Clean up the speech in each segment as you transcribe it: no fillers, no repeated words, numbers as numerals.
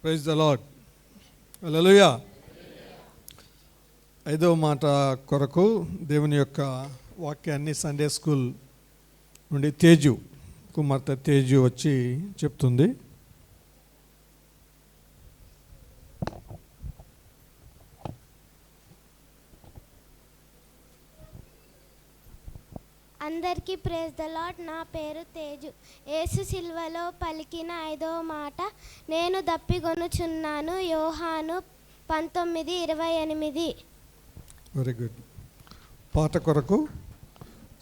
Praise the lord. హల్లెలూయా. ఐదవ మాట కొరకు దేవుని యొక్క వాక్యాన్ని సండే స్కూల్ నుండి తేజు కుమార్తె తేజు వచ్చి చెప్తుంది. అందరికీ ప్రైజ్ ద లార్డ్. నా పేరు తేజు. యేసు సిలువలో పలికిన ఐదవ మాట, నేను దప్పిగొనుచున్నాను. యోహాను 19:28. Very good. పాట కొరకు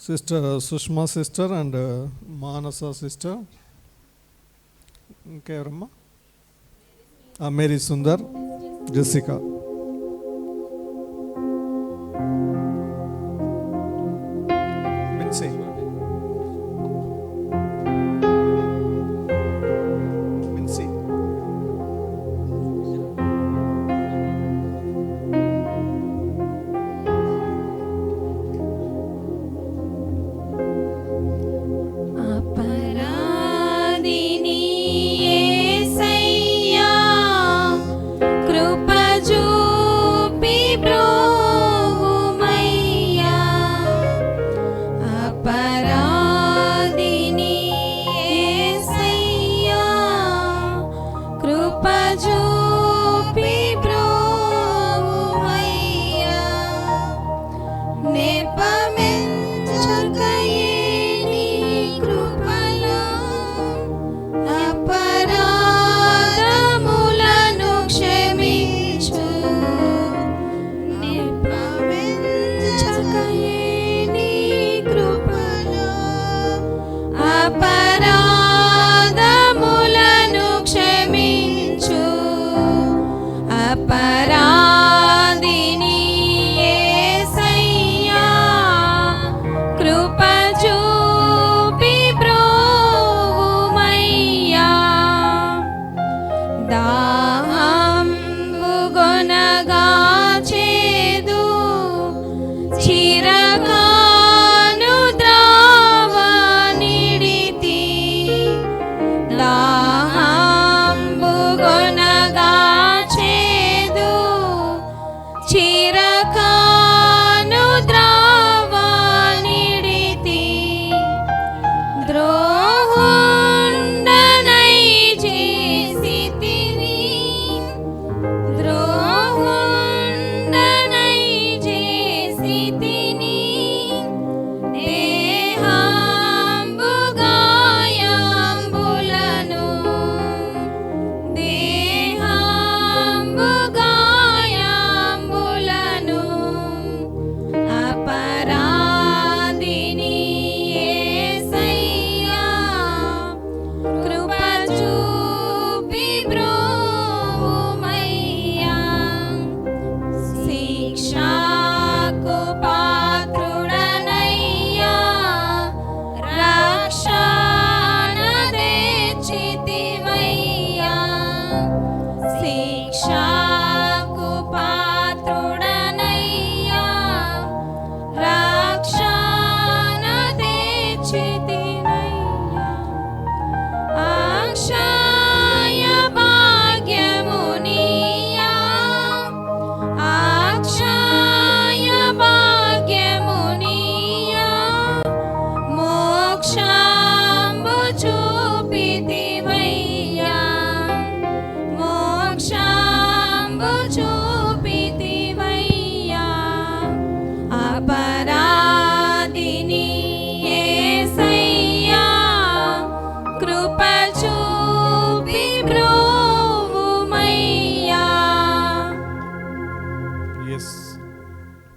sister Sushma sister and Manasa sister, ఇంకెవరమ్మా? Mary Sundar, Jessica.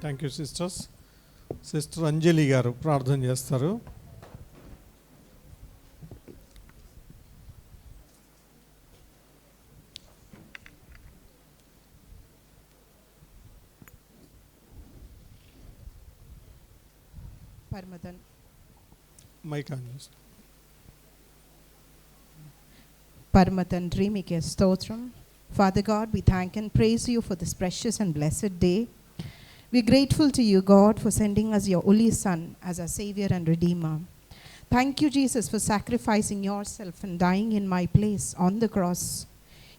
Thank you sisters. Sister Anjali garu ప్రార్థన చేస్తారు. పరమ తండ్రి, మీకే స్తోత్రం. Father God, we thank and praise you for this precious and blessed day. We're grateful to you, God, for sending us your only Son as our Savior and Redeemer. Thank you, Jesus, for sacrificing yourself and dying in my place on the cross.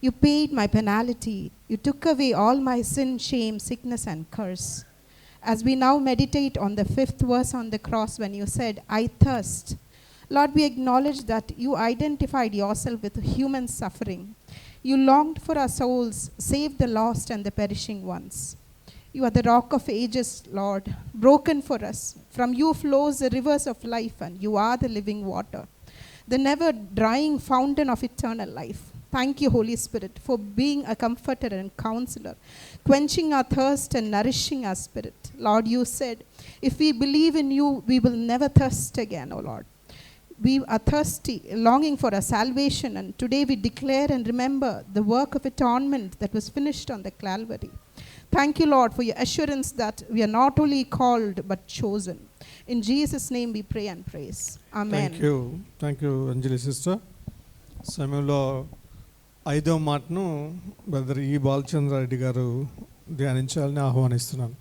You paid my penalty. You took away all my sin, shame, sickness, and curse. As we now meditate on the 5th verse on the cross when you said, I thirst. Lord, we acknowledge that you identified yourself with human suffering. You longed for our souls, saved the lost and the perishing ones. You are the rock of ages, Lord, broken for us. From you flows the rivers of life, and you are the living water, the never drying fountain of eternal life. Thank you, Holy Spirit, for being a comforter and counselor, quenching our thirst and nourishing our spirit. Lord, you said, if we believe in you, we will never thirst again, O Lord. We are thirsty, longing for our salvation, and today we declare and remember the work of atonement that was finished on the Calvary. Thank you, Lord, for your assurance that we are not only called but chosen. In Jesus' name we pray and praise. Amen. Thank you Anjali sister. సమయంలో 5వ మాటను brother ఈ బాలచంద్రారెడ్డి గారు ధ్యానించాలని ఆహ్వానిస్తున్నాను.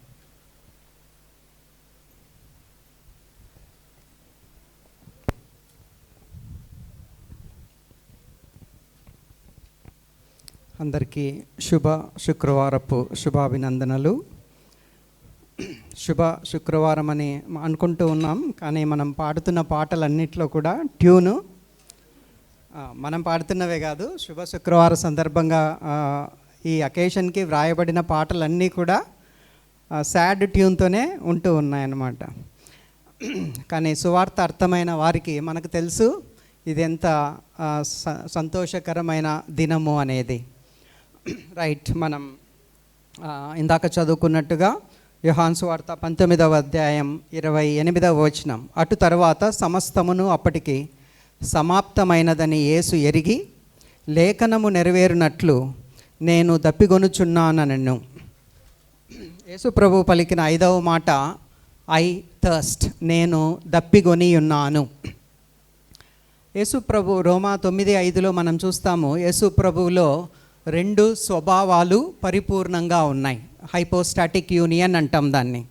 అందరికీ శుక్రవారపు శుభాభినందనలు. శుక్రవారం అని అనుకుంటూ ఉన్నాం, కానీ మనం పాడుతున్న పాటలన్నిట్లో కూడా ట్యూను మనం పాడుతున్నవే కాదు. శుక్రవారం సందర్భంగా ఈ అకేషన్కి వ్రాయబడిన పాటలన్నీ కూడా సాడ్ ట్యూన్తోనే ఉంటూ ఉన్నాయన్నమాట. కానీ సువార్త అర్థమైన వారికి మనకు తెలుసు ఇది ఎంత సంతోషకరమైన దినము అనేది. రైట్, మనం ఇందాక చదువుకున్నట్టుగా యోహాను సువార్త 19వ అధ్యాయం 28వ వచనం. అటు తర్వాత సమస్తమును అప్పటికి సమాప్తమైనదని యేసు ఎరిగి లేఖనము నెరవేరునట్లు నేను దప్పిగొనుచున్నానను. యేసు ప్రభు పలికిన 5వ మాట ఐ థర్స్ట్, నేను దప్పిగొని ఉన్నాను. యేసు ప్రభు రోమా 9:5లో మనం చూస్తాము, యేసు ప్రభువులో 2 స్వభావాలు పరిపూర్ణంగా ఉన్నాయి. హైపోస్టాటిక్ యూనియన్ అంటాం దాన్ని.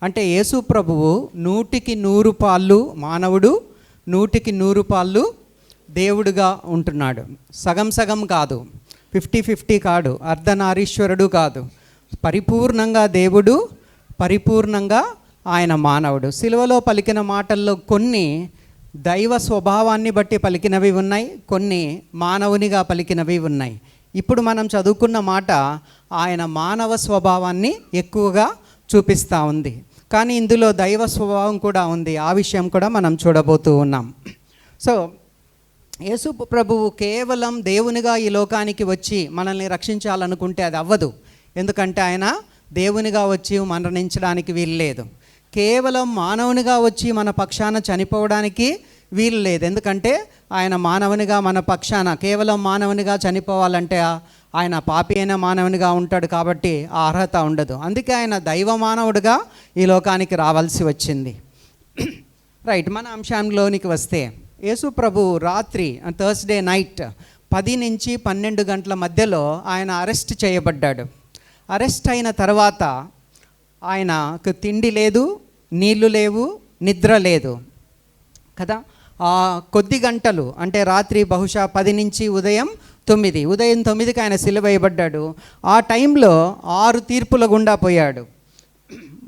అంటే యేసు ప్రభువు 100% పాళ్ళు మానవుడు, 100% పాళ్ళు దేవుడుగా ఉంటున్నాడు. సగం సగం కాదు, 50-50 కాదు, అర్ధనారీశ్వరుడు కాదు. పరిపూర్ణంగా దేవుడు, పరిపూర్ణంగా ఆయన మానవుడు. సిలువలో పలికిన మాటల్లో కొన్ని దైవ స్వభావాన్ని బట్టి పలికినవి ఉన్నాయి, కొన్ని మానవునిగా పలికినవి ఉన్నాయి. ఇప్పుడు మనం చదువుకున్న మాట ఆయన మానవ స్వభావాన్ని ఎక్కువగా చూపిస్తూ ఉంది, కానీ ఇందులో దైవ స్వభావం కూడా ఉంది. ఆ విషయం కూడా మనం చూడబోతూ ఉన్నాం. సో యేసు ప్రభువు కేవలం దేవునిగా ఈ లోకానికి వచ్చి మనల్ని రక్షించాలనుకుంటే అది అవ్వదు. ఎందుకంటే ఆయన దేవునిగా వచ్చి మరణించడానికి వీలు లేదు. కేవలం మానవునిగా వచ్చి మన పక్షాన చనిపోవడానికి వీలు లేదు. ఎందుకంటే ఆయన మానవునిగా మన పక్షాన కేవలం మానవునిగా చనిపోవాలంటే ఆయన పాపి అయిన మానవునిగా ఉంటాడు, కాబట్టి ఆ అర్హత ఉండదు. అందుకే ఆయన దైవ మానవుడిగా ఈ లోకానికి రావాల్సి వచ్చింది. రైట్, మన అంశంలోనికి వస్తే యేసు ప్రభు రాత్రి థర్స్డే నైట్ 10 నుంచి 12 గంటల మధ్యలో ఆయన అరెస్ట్ చేయబడ్డాడు. అరెస్ట్ అయిన తర్వాత ఆయనకు తిండి లేదు, నీళ్లు లేవు, నిద్ర లేదు కదా. కొద్ది గంటలు అంటే రాత్రి బహుశా 10 నుంచి ఉదయం 9కి ఆయన సిలువ వేయబడ్డాడు. ఆ టైంలో 6 తీర్పుల గుండా పోయాడు.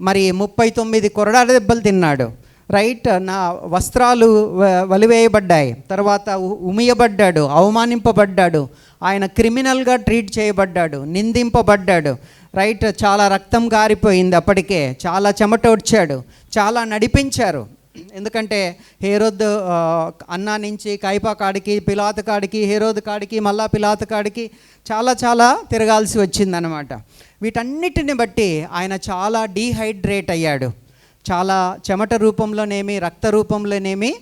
మరి 39 కొరడా దెబ్బలు తిన్నాడు. రైట్, నా వస్త్రాలు వలివేయబడ్డాయి. తర్వాత ఉమియబడ్డాడు, అవమానింపబడ్డాడు, ఆయన క్రిమినల్గా ట్రీట్ చేయబడ్డాడు, నిందింపబడ్డాడు. రైట్, చాలా రక్తం గారిపోయింది, అప్పటికే చాలా చెమట వచ్చాడు, చాలా నడిపించారు. ఎందుకంటే హేరోద్ అన్నా నుంచి కైపా కాడికి, పిలాతు కాడికి, హేరోద్ కాడికి, మళ్ళా పిలాతు కాడికి చాలా తిరగాల్సి వచ్చిందనమాట. వీటన్నిటిని బట్టి ఆయన చాలా డీహైడ్రేట్ అయ్యాడు. చాలా చెమట రూపంలోనేమి, రక్త రూపంలోనేమి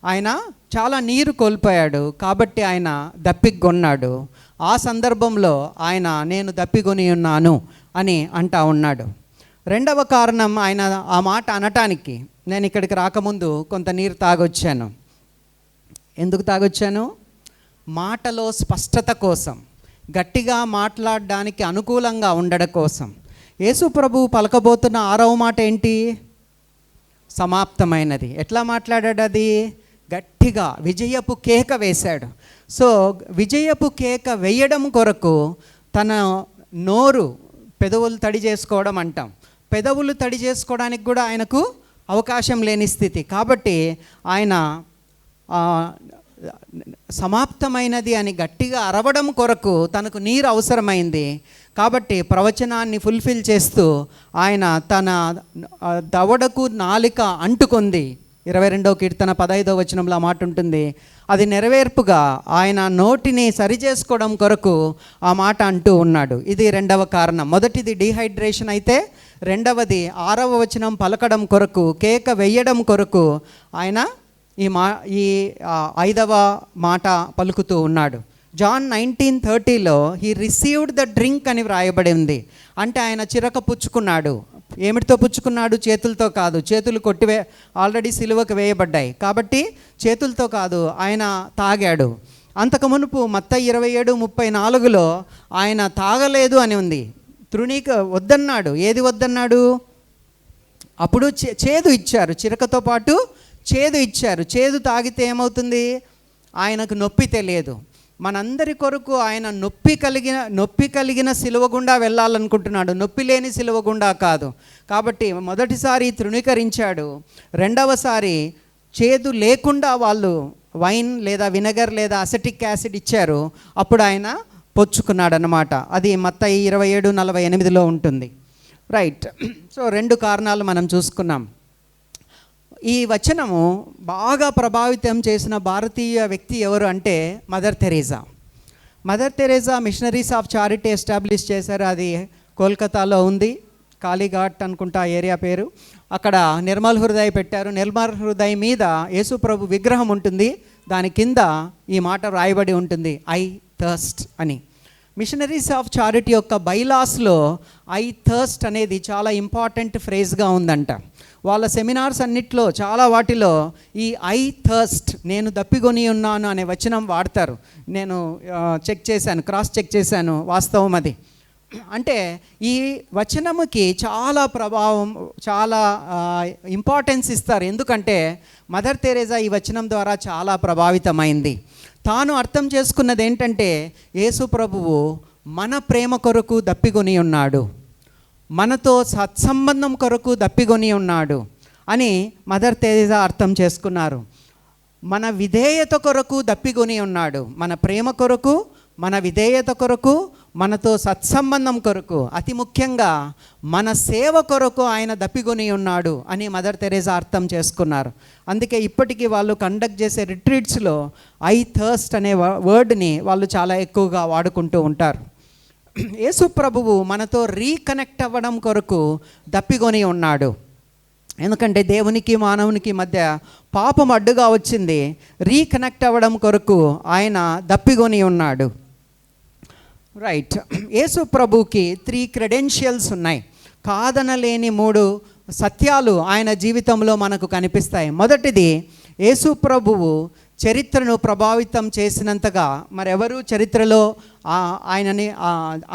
ఆయన చాలా నీరు కోల్పోయాడు. కాబట్టి ఆయన దప్పికొన్నాడు. ఆ సందర్భంలో ఆయన నేను దప్పికొని ఉన్నాను అని అంటా ఉన్నాడు. రెండవ కారణం, ఆయన ఆ మాట అనటానికి నేను ఇక్కడికి రాకముందు కొంత నీరు తాగొచ్చాను. ఎందుకు తాగొచ్చాను? మాటలో స్పష్టత కోసం, గట్టిగా మాట్లాడడానికి అనుకూలంగా ఉండడం కోసం. యేసు ప్రభు పలకబోతున్న 6వ మాట ఏంటి? సమాప్తమైనది. ఎట్లా మాట్లాడాడు? అది గట్టిగా విజయపు కేక వేశాడు. సో విజయపు కేక వేయడం కొరకు తన నోరు, పెదవులు తడి చేసుకోవడం అంటాం, పెదవులు తడి చేసుకోవడానికి కూడా ఆయనకు అవకాశం లేని స్థితి. కాబట్టి ఆయన సమాప్తమైనది అని గట్టిగా అరవడం కొరకు తనకు నీరు అవసరమైంది. కాబట్టి ప్రవచనాన్ని ఫుల్ఫిల్ చేస్తూ ఆయన తన దవడకు నాలిక అంటుకుంది. 22వ కీర్తన 15వ వచనంలో ఆ మాట ఉంటుంది. అది నెరవేర్పుగా ఆయన నోటిని సరిచేసుకోవడం కొరకు ఆ మాట అంటూ ఉన్నాడు. ఇది రెండవ కారణం. మొదటిది డీహైడ్రేషన్ అయితే, రెండవది 6వ వచనం పలకడం కొరకు, కేక వెయ్యడం కొరకు ఆయన ఈ 5వ మాట పలుకుతూ ఉన్నాడు. జాన్ 19:30లో హీ రిసీవ్డ్ ద డ్రింక్ అని వ్రాయబడి ఉంది. అంటే ఆయన చిరక పుచ్చుకున్నాడు. ఏమిటితో పుచ్చుకున్నాడు? చేతులతో కాదు. చేతులు ఆల్రెడీ సిలువకు వేయబడ్డాయి కాబట్టి చేతులతో కాదు, ఆయన తాగాడు. అంతకు మునుపు మత్తయి 27:34లో ఆయన తాగలేదు అని ఉంది. తృణీక వద్దన్నాడు. ఏది వద్దన్నాడు? అప్పుడు చేదు ఇచ్చారు, చిరకతో పాటు చేదు ఇచ్చారు. చేదు తాగితే ఏమవుతుంది? ఆయనకు నొప్పి తెలియదు. మనందరి కొరకు ఆయన నొప్పి కలిగిన సిలువ గుండా వెళ్ళాలనుకుంటున్నాడు, నొప్పి లేని సిలువ గుండా కాదు. కాబట్టి మొదటిసారి తృణీకరించాడు, రెండవసారి చేదు లేకుండా వాళ్ళు వైన్ లేదా వినెగర్ లేదా అసెటిక్ యాసిడ్ ఇచ్చారు, అప్పుడు ఆయన పొచ్చుకున్నాడు అన్నమాట. అది మత్తయి 27:48లో ఉంటుంది. రైట్. సో 2 కారణాలు మనం చూసుకున్నాం. ఈ వచనము బాగా ప్రభావితం చేసిన భారతీయ వ్యక్తి ఎవరు అంటే Mother Teresa. Mother Teresa Missionaries of Charity establish చేశారు. అది కోల్కతాలో ఉంది, కాళీఘాట్ అనుకుంటా ఏరియా పేరు. అక్కడ నిర్మల్ హృదయ్ పెట్టారు. నిర్మల్ హృదయ్ మీద యేసు ప్రభు విగ్రహం ఉంటుంది, దాని కింద ఈ మాట రాయబడి ఉంటుంది, ఐ థర్స్ట్ అని. మిషనరీస్ ఆఫ్ చారిటీ యొక్క బైలాస్లో ఐ థర్స్ట్ అనేది చాలా ఇంపార్టెంట్ ఫ్రేజ్గా ఉందంట. వాళ్ళ సెమినార్స్ అన్నిట్లో చాలా వాటిలో ఈ ఐ థర్స్ట్, నేను దప్పికొని ఉన్నాను అనే వచనం వాడతారు. నేను క్రాస్ చెక్ చేశాను, వాస్తవం అది. అంటే ఈ వచనముకి చాలా ప్రభావం, చాలా ఇంపార్టెన్స్ ఇస్తారు. ఎందుకంటే మదర్ తెరేసా ఈ వచనం ద్వారా చాలా ప్రభావితమైంది. తాను అర్థం చేసుకున్నది ఏంటంటే యేసు ప్రభువు మన ప్రేమ కొరకు దప్పికొని ఉన్నాడు, మనతో సత్సంబంధం కొరకు దప్పికొని ఉన్నాడు అని మదర్ తెరేసా అర్థం చేసుకున్నారు. మన విధేయత కొరకు దప్పికొని ఉన్నాడు, మన ప్రేమ కొరకు, మన విధేయత కొరకు, మనతో సత్సంబంధం కొరకు, అతి ముఖ్యంగా మన సేవ కొరకు ఆయన దప్పికొని ఉన్నాడు అని మదర్ తెరేసా అర్థం చేసుకున్నారు. అందుకే ఇప్పటికీ వాళ్ళు కండక్ట్ చేసే రిట్రీట్స్లో ఐ థర్స్ట్ అనే వర్డ్ని వాళ్ళు చాలా ఎక్కువగా వాడుకుంటూ ఉంటారు. యేసు ప్రభువు మనతో రీకనెక్ట్ అవ్వడం కొరకు దప్పికొని ఉన్నాడు. ఎందుకంటే దేవునికి మానవునికి మధ్య పాపం అడ్డుగా వచ్చింది. రీకనెక్ట్ అవ్వడం కొరకు ఆయన దప్పికొని ఉన్నాడు. రైట్. యేసు ప్రభుకి 3 క్రెడెన్షియల్స్ ఉన్నాయి. కాదనలేని 3 సత్యాలు ఆయన జీవితంలో మనకు కనిపిస్తాయి. మొదటిది, యేసు ప్రభువు చరిత్రను ప్రభావితం చేసినంతగా మరెవరూ చరిత్రలో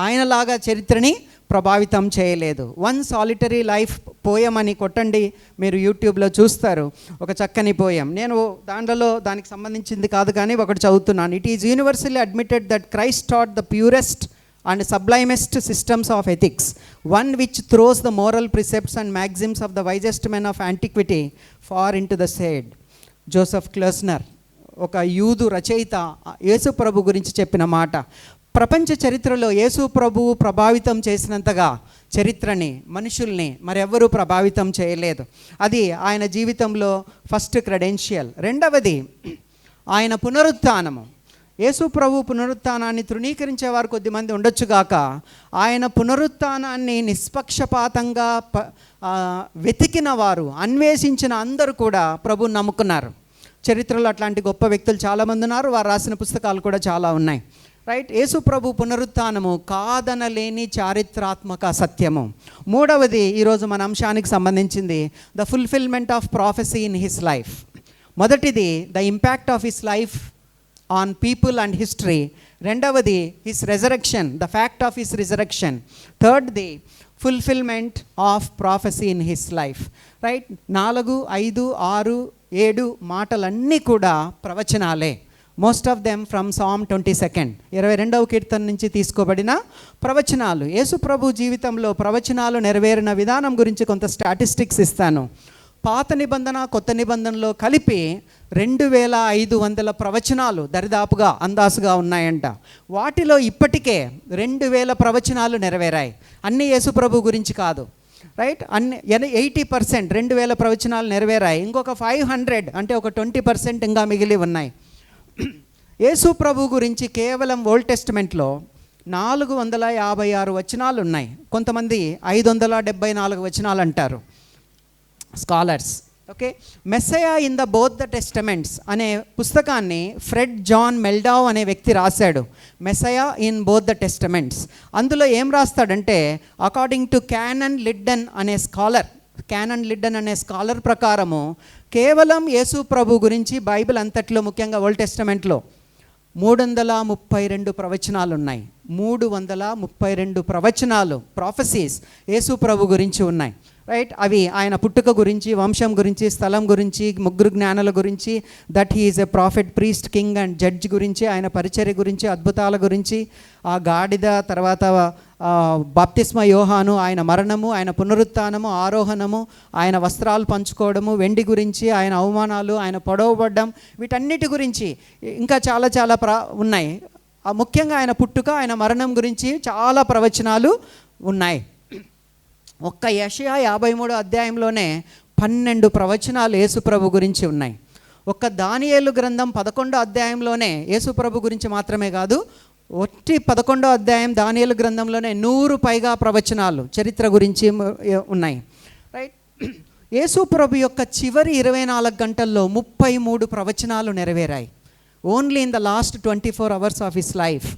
ఆయనలాగా చరిత్రని ప్రభావితం చేయలేదు. 1 సాలిటరీ లైఫ్ పోయం అని కొట్టండి, మీరు యూట్యూబ్లో చూస్తారు, ఒక చక్కని పోయం. నేను దానికి సంబంధించింది కాదు కానీ ఒకటి చదువుతున్నాను. It is universally admitted that Christ taught the purest and sublimest systems of ethics, one which throws the moral precepts and maxims of the wisest men of antiquity far into the shade. Joseph Klausner ఒక యూదు రచయిత యేసు ప్రభు గురించి చెప్పిన మాట. ప్రపంచ చరిత్రలో యేసు ప్రభువు ప్రభావితం చేసినంతగా చరిత్రని, మనుషుల్ని మరెవ్వరూ ప్రభావితం చేయలేదు. అది ఆయన జీవితంలో ఫస్ట్ క్రెడెన్షియల్. రెండవది, ఆయన పునరుత్థానము. యేసు ప్రభు పునరుత్థానాన్ని తృణీకరించేవారు కొద్దిమంది ఉండొచ్చుగాక, ఆయన పునరుత్థానాన్ని నిష్పక్షపాతంగా వెతికిన వారు, అన్వేషించిన అందరూ కూడా ప్రభుని నమ్ముకున్నారు. చరిత్రలో అట్లాంటి గొప్ప వ్యక్తులు చాలామంది ఉన్నారు, వారు రాసిన పుస్తకాలు కూడా చాలా ఉన్నాయి. రైట్. యేసు ప్రభు పునరుత్థానము కాదనలేని చారిత్రాత్మక సత్యము. మూడవది, ఈరోజు మన అంశానికి సంబంధించింది, the fulfilment of prophecy in his life. మొదటిది, the impact of his life on people and history. రెండవది, his resurrection, the fact of his resurrection. థర్డ్ది, fulfilment of prophecy in his life. Right, 4, 5, 6, 7 మాటలన్నీ కూడా ప్రవచనాలే. Most of them from Psalm 22, 22వ కీర్తన నుంచి తీసుకోబడిన ప్రవచనాలు. యేసు ప్రభు జీవితంలో ప్రవచనాలు నెరవేరిన విధానం గురించి కొంత స్టాటిస్టిక్స్ ఇస్తాను. పాత నిబంధన కొత్త నిబంధనలో కలిపి 2500 ప్రవచనాలు దరిదాపుగా అందాసుగా ఉన్నాయంట. వాటిలో ఇప్పటికే 2000 ప్రవచనాలు నెరవేరాయి. అన్నీ యేసు ప్రభు గురించి కాదు. రైట్, అన్ని 80% 2000 ప్రవచనాలు నెరవేరాయి. ఇంకొక 500 అంటే ఒక 20% ఇంకా మిగిలి ఉన్నాయి. యేసు ప్రభు గురించి కేవలం ఓల్డ్ టెస్టిమెంట్లో 456 వచనాలు ఉన్నాయి. కొంతమంది 574 వచనాలు అంటారు scholars. Okay, Messiah in the both the testaments అనే పుస్తకాన్ని ఫ్రెడ్ జాన్ మెల్డావ్ అనే వ్యక్తి రాశాడు. Messiah in both the testaments. అందులో ఏం రాస్తాడంటే, అకార్డింగ్ టు క్యానన్ లిడ్డన్ అనే స్కాలర్ ప్రకారము కేవలం యేసు ప్రభు గురించి బైబిల్ అంతట్లో ముఖ్యంగా ఓల్డ్ టెస్టమెంట్లో 332 ప్రవచనాలు ఉన్నాయి. 332 ప్రవచనాలు, ప్రాఫెసీస్ యేసు ప్రభు గురించి ఉన్నాయి. రైట్, అవి ఆయన పుట్టుక గురించి, వంశం గురించి, స్థలం గురించి, 3 జ్ఞానుల గురించి, that he is a profit, priest, king and judge గురించి, ఆయన పరిచర్య గురించి, అద్భుతాల గురించి, ఆ గాడిద, తర్వాత బాప్తిస్మ యోహాను, ఆయన మరణము, ఆయన పునరుత్థానము, ఆరోహణము, ఆయన వస్త్రాలు పంచుకోవడము, వెండి గురించి, ఆయన అవమానాలు, ఆయన పొడవబడ్డం, వీటన్నిటి గురించి ఇంకా చాలా ఉన్నాయి. ముఖ్యంగా ఆయన పుట్టుక, ఆయన మరణం గురించి చాలా ప్రవచనాలు ఉన్నాయి. ఒక్క యెషయా 53 అధ్యాయంలోనే 12 ప్రవచనాలు యేసుప్రభు గురించి ఉన్నాయి. ఒక్క దానియేలు గ్రంథం 11 అధ్యాయంలోనే యేసుప్రభు గురించి మాత్రమే కాదు, 11వ అధ్యాయం దానియేలు గ్రంథంలోనే 100 పైగా ప్రవచనాలు చరిత్ర గురించి ఉన్నాయి. రైట్, యేసుప్రభు యొక్క చివరి 24 గంటల్లో 33 ప్రవచనాలు నెరవేరాయి. Only in the last 24 hours of his life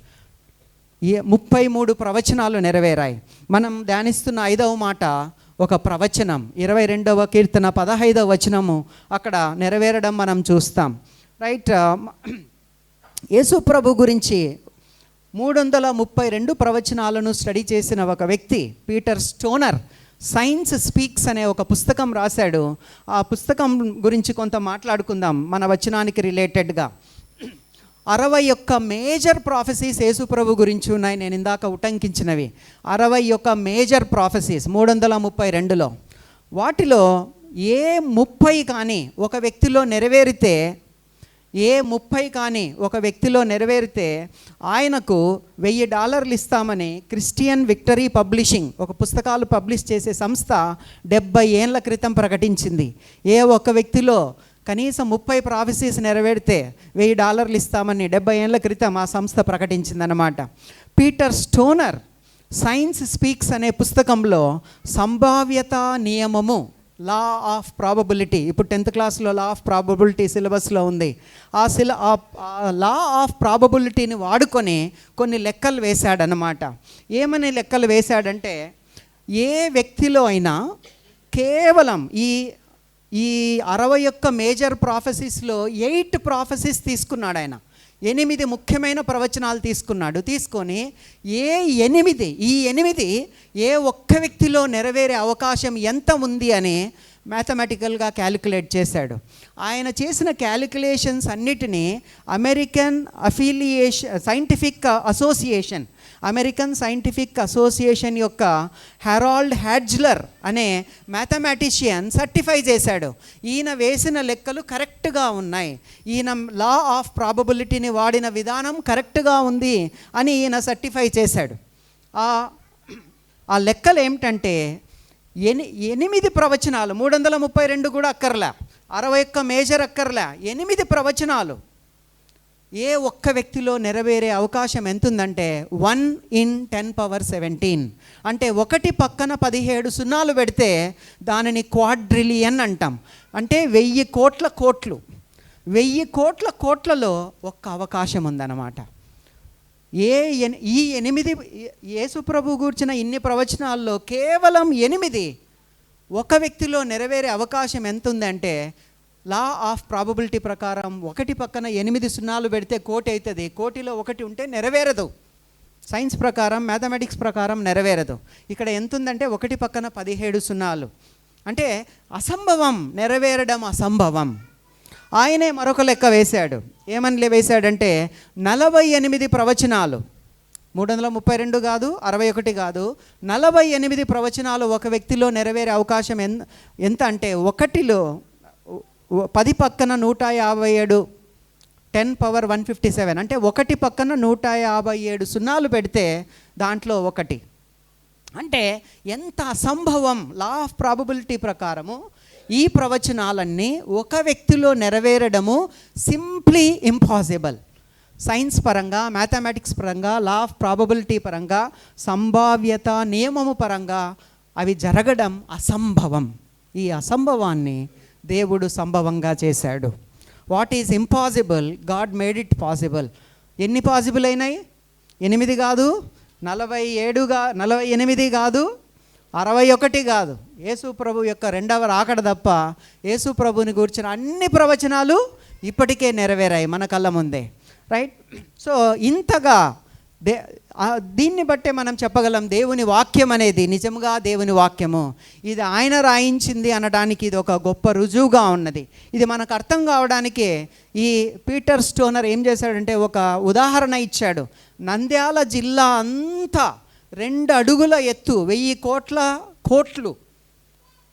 33 ప్రవచనాలు నెరవేరాయి. మనం ధ్యానిస్తున్న 5వ మాట ఒక ప్రవచనం. 22వ కీర్తన 15వ వచనము అక్కడ నెరవేరడం మనం చూస్తాం. రైట్, యేసు ప్రభు గురించి 332 ప్రవచనాలను స్టడీ చేసిన ఒక వ్యక్తి పీటర్ స్టోనర్ సైన్స్ స్పీక్స్ అనే ఒక పుస్తకం రాశాడు. ఆ పుస్తకం గురించి కొంత మాట్లాడుకుందాం మన వచనానికి రిలేటెడ్గా. 61 మేజర్ ప్రాఫెసీస్ యేసుప్రభు గురించి ఉన్నాయి. నేను ఇందాక ఉటంకించినవి 61 మేజర్ ప్రాఫెసీస్ 332లో. వాటిలో ఏ 30 కానీ ఒక వ్యక్తిలో నెరవేరితే ఆయనకు $1000 ఇస్తామని క్రిస్టియన్ విక్టరీ పబ్లిషింగ్, ఒక పుస్తకాలు పబ్లిష్ చేసే సంస్థ 70 ఏళ్ల క్రితం ప్రకటించింది. ఏ ఒక్క వ్యక్తిలో కనీసం 30 ప్రాఫెసీస్ నెరవేరితే $1000 ఇస్తామని 70 ఏళ్ల క్రితం ఆ సంస్థ ప్రకటించిందన్నమాట. పీటర్ స్టోనర్ సైన్స్ స్పీక్స్ అనే పుస్తకంలో సంభావ్యత నియమము, లా ఆఫ్ ప్రాబబిలిటీ, ఇప్పుడు 10th క్లాస్లో లా ఆఫ్ ప్రాబబిలిటీ సిలబస్లో ఉంది. ఆ లా ఆఫ్ ప్రాబబిలిటీని వాడుకొని కొన్ని లెక్కలు వేశాడనమాట. ఏమని లెక్కలు వేశాడంటే, ఏ వ్యక్తిలో అయినా కేవలం ఈ 61 మేజర్ ప్రాఫెసీస్లో 8 ప్రాఫెసీస్ తీసుకున్నాడు ఆయన. 8 ముఖ్యమైన ప్రవచనాలు తీసుకొని ఈ 8 ఏ ఒక్క వ్యక్తిలో నెరవేరే అవకాశం ఎంత ఉంది అని మ్యాథమెటికల్గా క్యాలిక్యులేట్ చేశాడు. ఆయన చేసిన క్యాలిక్యులేషన్స్ అన్నిటినీ అమెరికన్ సైంటిఫిక్ అసోసియేషన్ యొక్క హెరాల్డ్ హ్యాడ్జ్లర్ అనే మ్యాథమెటిషియన్ సర్టిఫై చేశాడు. ఈయన వేసిన లెక్కలు కరెక్ట్గా ఉన్నాయి, ఈయన లా ఆఫ్ ప్రాబబిలిటీని వాడిన విధానం కరెక్ట్గా ఉంది అని ఈయన సర్టిఫై చేశాడు. ఆ లెక్కలు ఏమిటంటే 8 ప్రవచనాలు, 332 కూడా అక్కర్లే, 61 మేజర్ అక్కర్లే, 8 ప్రవచనాలు ఏ ఒక్క వ్యక్తిలో నెరవేరే అవకాశం ఎంతుందంటే 1 in 10^17. అంటే 1 పక్కన 17 సున్నాలు పెడితే దానిని క్వాడ్రిలియన్ అంటాం. అంటే 1000 కోట్లలో ఒక్క అవకాశం ఉందన్నమాట. ఈ 8 యేసుప్రభు గూర్చిన ఇన్ని ప్రవచనాల్లో కేవలం 8 ఒక వ్యక్తిలో నెరవేరే అవకాశం ఎంత ఉందంటే, లా ఆఫ్ ప్రాబబిలిటీ ప్రకారం 1 పక్కన 8 సున్నాలు పెడితే 1,000,000 అవుతుంది. 1,000,000 ఉంటే నెరవేరదు. సైన్స్ ప్రకారం, మ్యాథమెటిక్స్ ప్రకారం నెరవేరదు. ఇక్కడ ఎంత ఉందంటే 1 పక్కన 17 సున్నాలు. అంటే అసంభవం నెరవేరడం అసంభవం. ఆయనే మరొక లెక్క వేశాడు. ఏమని వేశాడంటే 48 ప్రవచనాలు, 332 కాదు, 61 కాదు, 48 ప్రవచనాలు ఒక వ్యక్తిలో నెరవేరే అవకాశం ఎంత అంటే 1లో 10 పక్కన 157, 10 పవర్ 157, అంటే 1 పక్కన 157 సున్నాలు పెడితే దాంట్లో 1. అంటే ఎంత అసంభవం. లా ఆఫ్ ప్రాబబిలిటీ ప్రకారము ఈ ప్రవచనాలన్నీ ఒక వ్యక్తిలో నెరవేరడము సింప్లీ ఇంపాసిబుల్. సైన్స్ పరంగా, మ్యాథమెటిక్స్ పరంగా, లా ఆఫ్ ప్రాబబిలిటీ పరంగా, సంభావ్యత నియమము పరంగా అవి జరగడం అసంభవం. ఈ అసంభవాన్ని దేవుడు సంభవంగా చేశాడు. What is impossible, God made it possible. ఎన్ని పాసిబుల్ అయినాయి? 8 కాదు, 48 కాదు, 61 కాదు. యేసు ప్రభు యొక్క 2వ రాకడ తప్ప యేసు ప్రభుని గురించిన అన్ని ప్రవచనాలు ఇప్పటికే నెరవేరాయి మన కళ్ళ ముందే. రైట్? సో ఇంతగా దీన్ని బట్టే మనం చెప్పగలం దేవుని వాక్యం అనేది నిజంగా దేవుని వాక్యము, ఇది ఆయన రాయించింది అనడానికి ఇది ఒక గొప్ప రుజువుగా ఉన్నది. ఇది మనకు అర్థం కావడానికి ఈ పీటర్ స్టోనర్ ఏం చేశాడంటే ఒక ఉదాహరణ ఇచ్చాడు. నంద్యాల జిల్లా అంతా 2 అడుగుల ఎత్తు 1000 కోట్లు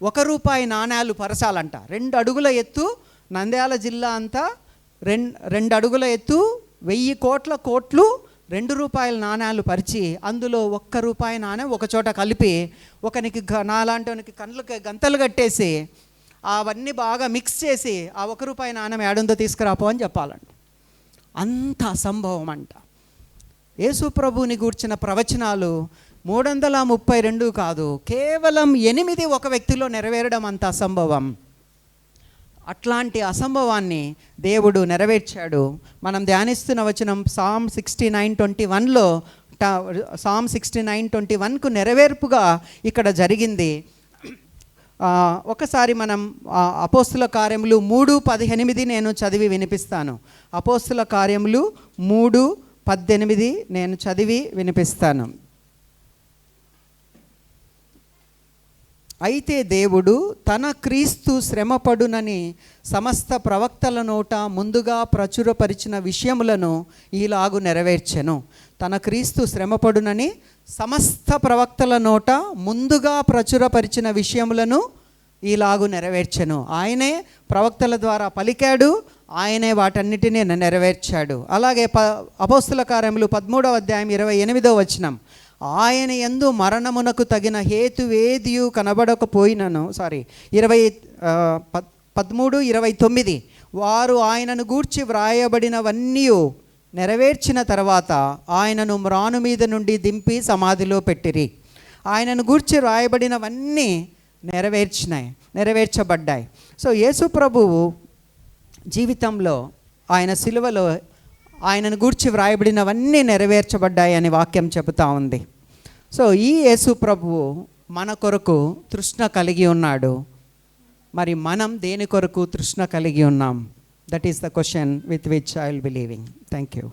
₹1 నాణ్యాలు పరచాలంట. 2 అడుగుల ఎత్తు నంద్యాల జిల్లా అంతా 2 అడుగుల ఎత్తు 1000 కోట్లు ₹2 నాణ్యాలు పరిచి అందులో ₹1 నాణ్యం ఒక చోట కలిపి ఒకనికి నాలాంటి కళ్ళకి గంతలు కట్టేసి అవన్నీ బాగా మిక్స్ చేసి ఆ ₹1 నాణ్యం ఏడుందో తీసుకురాపో అని చెప్పాలంట. అంత అసంభవం అంట. యేసు ప్రభుని గూర్చిన ప్రవచనాలు 332 కాదు, కేవలం 8 ఒక వ్యక్తిలో నెరవేరడం అంత అసంభవం. అట్లాంటి అసంభవాన్ని దేవుడు నెరవేర్చాడు. మనం ధ్యానిస్తున్న వచనం Psalm 69:21లో Psalm 69:21కు నెరవేర్పుగా ఇక్కడ జరిగింది. ఒకసారి మనం అపోస్తుల కార్యములు 3:18 నేను చదివి వినిపిస్తాను. అపోస్తుల కార్యములు 3:18 నేను చదివి వినిపిస్తాను. అయితే దేవుడు తన క్రీస్తు శ్రమపడునని సమస్త ప్రవక్తల నోట ముందుగా ప్రచురపరిచిన విషయములను ఈలాగు నెరవేర్చెను. తన క్రీస్తు శ్రమపడునని సమస్త ప్రవక్తల నోట ముందుగా ప్రచురపరిచిన విషయములను ఈలాగు నెరవేర్చెను. ఆయనే ప్రవక్తల ద్వారా పలికాడు, ఆయనే వాటన్నిటినీ నెరవేర్చాడు. అలాగే అపోస్తుల కార్యములు 13వ అధ్యాయం 28వ వచనం, ఆయన యందు మరణమునకు తగిన హేతువేదియు కనబడకపోయినను 13:29 వారు ఆయనను గూర్చి వ్రాయబడినవన్నీ నెరవేర్చిన తర్వాత ఆయనను మ్రాను మీద నుండి దింపి సమాధిలో పెట్టిరి. ఆయనను గూర్చి వ్రాయబడినవన్నీ నెరవేర్చబడ్డాయి. సో యేసు ప్రభువు జీవితంలో ఆయన సిలువలో ఆయనను గూర్చి వ్రాయబడినవన్నీ నెరవేర్చబడ్డాయి అని వాక్యం చెబుతూ ఉంది. సో ఈ యేసు ప్రభువు మన కొరకు తృష్ణ కలిగి ఉన్నాడు. మరి మనం దేని కొరకు తృష్ణ కలిగి ఉన్నాం? That is the question with which I will be leaving. Thank you.